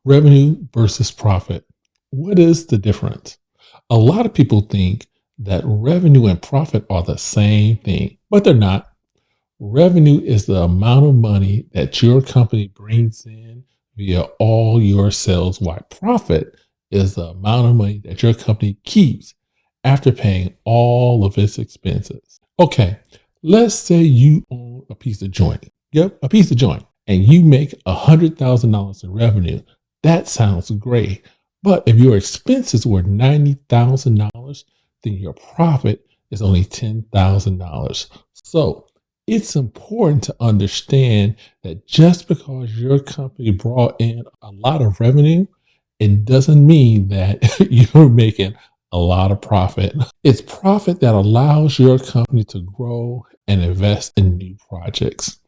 Revenue versus profit. What is the difference? A lot of people think that revenue and profit are the same thing, but they're not. Revenue is the amount of money that your company brings in via all your sales, while profit is the amount of money that your company keeps after paying all of its expenses. Okay, let's say you own a piece of joint. Yep, a piece of joint, and you make $100,000 in revenue. That sounds great. But if your expenses were $90,000, then your profit is only $10,000. So it's important to understand that just because your company brought in a lot of revenue, it doesn't mean that you're making a lot of profit. It's profit that allows your company to grow and invest in new projects.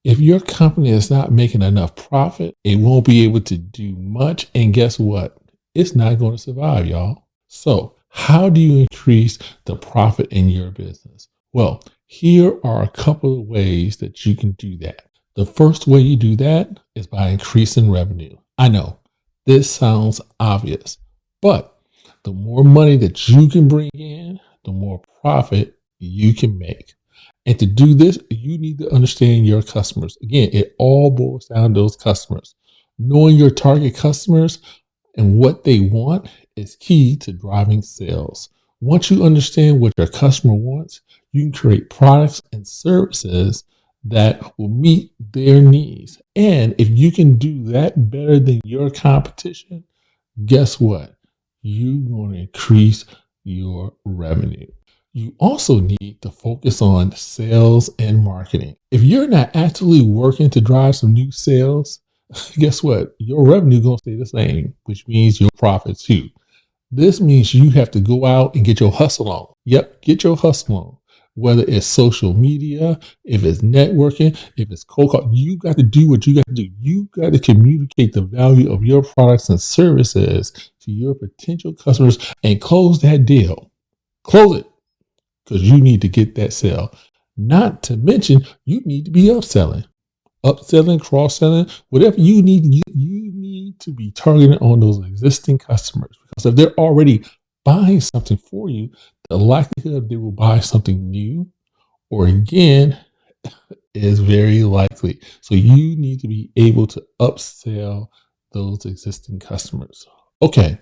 If your company is not making enough profit, it won't be able to do much. And guess what? It's not going to survive, y'all. So, how do you increase the profit in your business? Well, here are a couple of ways that you can do that. The first way you do that is by increasing revenue. I know this sounds obvious, but the more money that you can bring in, the more profit you can make. And to do this, you need to understand your customers. Again, it all boils down to those customers. Knowing your target customers and what they want is key to driving sales. Once you understand what your customer wants, you can create products and services that will meet their needs. And if you can do that better than your competition, guess what? You're going to increase your revenue. You also need to focus on sales and marketing. If you're not actively working to drive some new sales, guess what? Your revenue is going to stay the same, which means your profits too. This means you have to go out and get your hustle on. Yep, get your hustle on. Whether it's social media, if it's networking, if it's cold call, you got to do what you got to do. You got to communicate the value of your products and services to your potential customers and close that deal. Close it, because you need to get that sale. Not to mention, you need to be upselling, cross-selling, whatever you need. You need to be targeted on those existing customers, because if they're already buying something for you, the likelihood they will buy something new or again is very likely. So you need to be able to upsell those existing customers. Okay,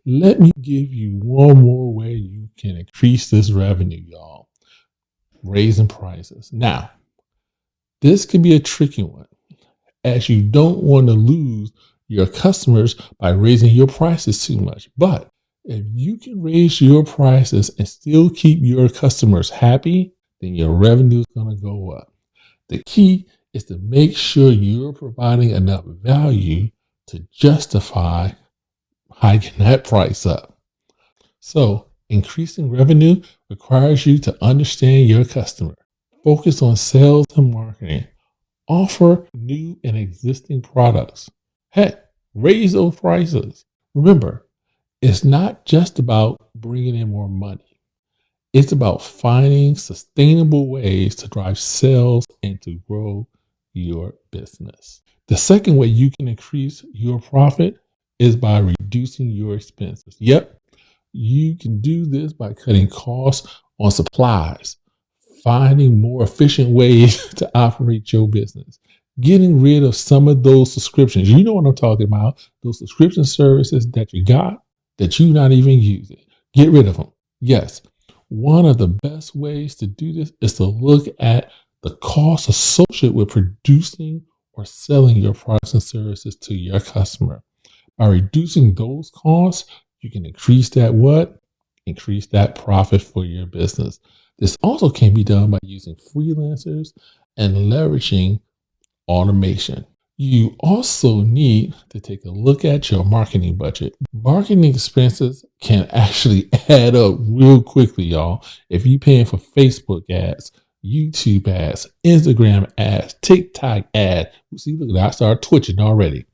let me give you one more way you can increase this revenue, y'all. Raising prices. Now, this can be a tricky one, as you don't want to lose your customers by raising your prices too much. But if you can raise your prices and still keep your customers happy, then your revenue is going to go up. The key is to make sure you're providing enough value to justify hiking that price up. So, increasing revenue requires you to understand your customer. Focus on sales and marketing. Offer new and existing products. Heck, raise those prices. Remember, it's not just about bringing in more money. It's about finding sustainable ways to drive sales and to grow your business. The second way you can increase your profit is by reducing your expenses. Yep, you can do this by cutting costs on supplies, finding more efficient ways to operate your business, getting rid of some of those subscriptions. You know what I'm talking about, those subscription services that you got that you're not even using. Get rid of them. Yes, one of the best ways to do this is to look at the costs associated with producing or selling your products and services to your customer. By reducing those costs, you can increase that what? Increase that profit for your business. This also can be done by using freelancers and leveraging automation. You also need to take a look at your marketing budget. Marketing expenses can actually add up real quickly, y'all. If you're paying for Facebook ads, YouTube ads, Instagram ads, TikTok ads. See, look at that. I started twitching already.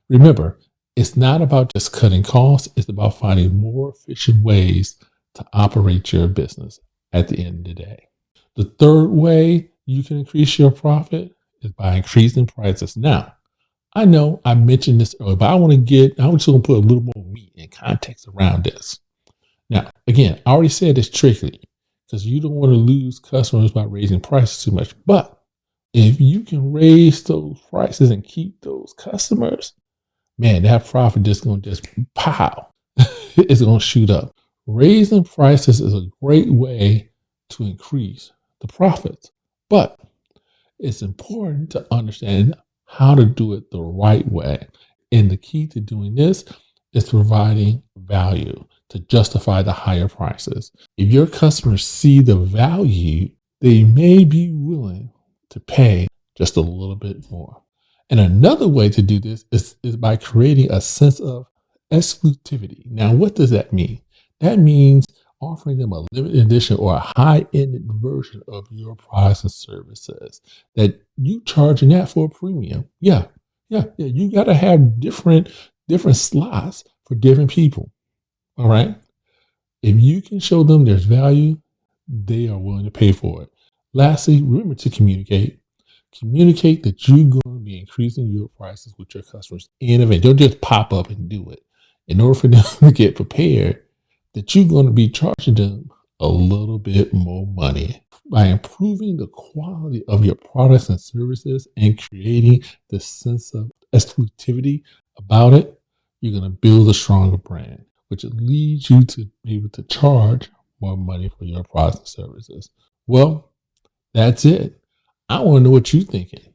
Remember, it's not about just cutting costs. It's about finding more efficient ways to operate your business at the end of the day. The third way you can increase your profit is by increasing prices. Now, I know I mentioned this earlier, but I'm just going to put a little more meat and context around this. Now, again, I already said this trickly because you don't want to lose customers by raising prices too much. But if you can raise those prices and keep those customers, man, that profit just going to just pow. It's going to shoot up. Raising prices is a great way to increase the profits. But it's important to understand how to do it the right way. And the key to doing this is providing value to justify the higher prices. If your customers see the value, they may be willing to pay just a little bit more. And another way to do this is by creating a sense of exclusivity. Now, what does that mean? That means offering them a limited edition or a high-ended version of your products and services that you charging that for a premium. Yeah. You got to have different slots for different people. All right. If you can show them there's value, they are willing to pay for it. Lastly, remember to communicate. Communicate that you're going to be increasing your prices with your customers in advance. Don't just pop up and do it. In order for them to get prepared, that you're going to be charging them a little bit more money. By improving the quality of your products and services and creating the sense of exclusivity about it, you're going to build a stronger brand, which leads you to be able to charge more money for your products and services. Well, that's it. I want to know what you're thinking.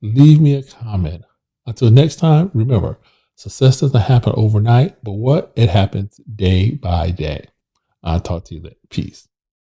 Leave me a comment. Until next time, remember, success doesn't happen overnight, but it happens day by day. I'll talk to you later. Peace.